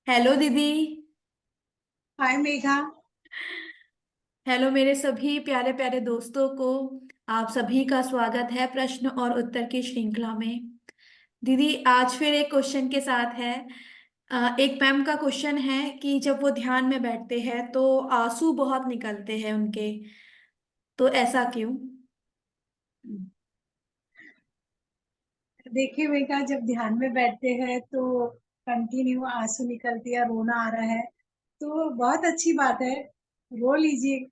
Hello दीदी। हाय Megha. Hello मेरे सभी प्यारे प्यारे दोस्तों को। आप सभी का स्वागत है प्रश्न और उत्तर की श्रृंखला में। दीदी आज फिर एक क्वेश्चन के साथ है। एक मैम का क्वेश्चन है कि जब वो ध्यान में बैठते हैं तो आंसू बहुत निकलते हैं उनके, तो ऐसा क्यों? देखिए मेघा, जब ध्यान में बैठते हैं तो कंटिन्यू आंसू निकलती है, रोना आ रहा है तो बहुत अच्छी बात है। रो लीजिए।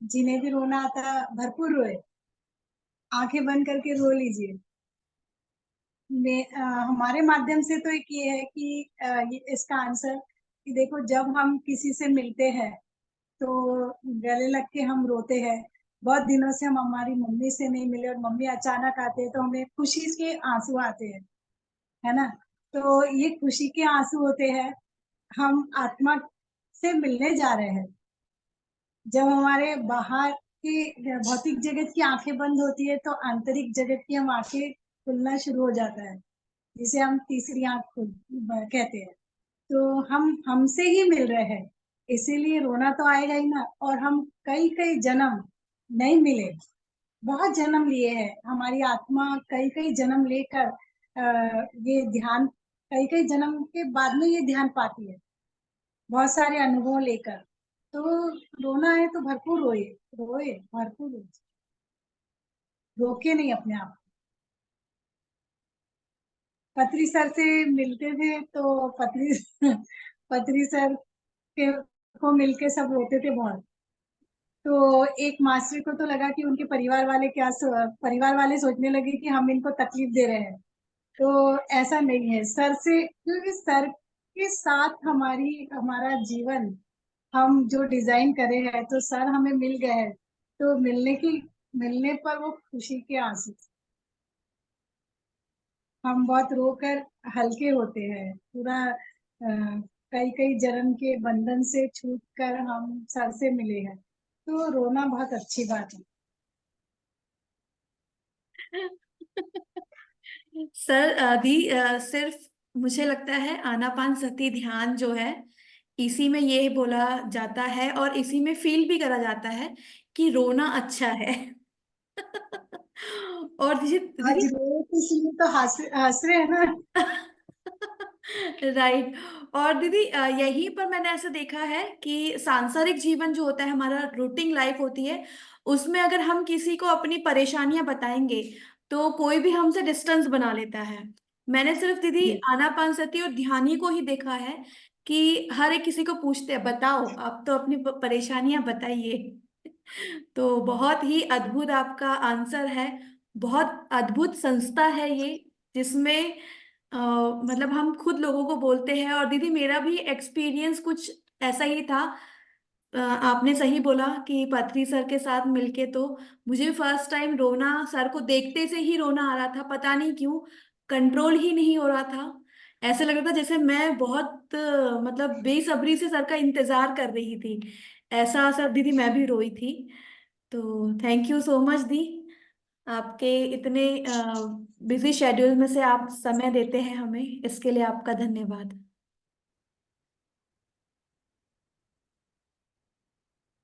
जिन्हें भी रोना आता है भरपूर रोए। आंखें बंद करके रो लीजिए। हमारे माध्यम से तो एक ये है कि इसका आंसर कि देखो, जब हम किसी से मिलते हैं तो गले लग के हम रोते हैं। बहुत दिनों से हम हमारी मम्मी से नहीं मिले और मम्मी अचानक आते हैं तो हमें खुशी के आंसू आते हैं, है ना। तो ये खुशी के आंसू होते हैं। हम आत्मा से मिलने जा रहे हैं। जब हमारे बाहर की भौतिक जगत की आंखें बंद होती है तो आंतरिक जगत की हम आंखें खुलना शुरू हो जाता है, जिसे हम तीसरी आंख खुल कहते हैं। तो हम हमसे ही मिल रहे हैं, इसीलिए रोना तो आएगा ही ना। और हम कई कई जन्म नहीं मिले, बहुत जन्म लिए हैं। हमारी आत्मा कई कई जन्म लेकर ये ध्यान, कई कई जन्म के बाद में ये ध्यान पाती है, बहुत सारे अनुभव लेकर। तो रोना है तो भरपूर रोए, रोए भरपूर रोए, रोके नहीं अपने आप। पत्री सर से मिलते थे तो पत्री पत्री सर के को मिलके सब रोते थे बहुत। तो एक मास्टर को तो लगा कि उनके परिवार वाले सोचने लगे कि हम इनको तकलीफ दे रहे हैं। तो ऐसा नहीं है सर से, क्योंकि सर के साथ हमारी हमारा जीवन हम जो डिजाइन करे हैं, तो सर हमें मिल गए हैं। तो मिलने पर वो खुशी के आंसू। हम बहुत रोकर हल्के होते हैं पूरा। कई कई जन्म के बंधन से छूट कर हम सर से मिले हैं, तो रोना बहुत अच्छी बात है। सर सिर्फ मुझे लगता है आनापान सती ध्यान जो है, इसी में ये बोला जाता है और इसी में फील भी करा जाता है कि रोना अच्छा है। और दीदी आज दीदी रो तो इसलिए तो हंस रहे हैं ना। राइट। और दीदी यहीं पर मैंने ऐसा देखा है कि सांसारिक जीवन जो होता है, हमारा रूटीन लाइफ होती है, उसमें अगर हम किसी को अपनी परेशानियां बताएंगे तो कोई भी हमसे डिस्टेंस बना लेता है। मैंने सिर्फ दीदी आनापानसती और ध्यान ही को ही देखा है कि हर एक किसी को पूछते हैं बताओ आप तो अपनी परेशानियां बताइए। तो बहुत ही अद्भुत आपका आंसर है। बहुत अद्भुत संस्था है ये, जिसमें मतलब हम खुद लोगों को बोलते हैं। और दीदी मेरा भी एक्सपीरियंस कुछ ऐसा ही था। आपने सही बोला कि पथरी सर के साथ मिलके तो मुझे फर्स्ट टाइम रोना, सर को देखते से ही रोना आ रहा था, पता नहीं क्यों कंट्रोल ही नहीं हो रहा था। ऐसे लग रहा था जैसे मैं बहुत मतलब बेसब्री से सर का इंतजार कर रही थी। ऐसा सर दीदी मैं भी रोई थी। तो थैंक यू सो मच दी। आपके इतने बिजी शेड्यूल में से आप समय देते हैं हमें, इसके लिए आपका धन्यवाद।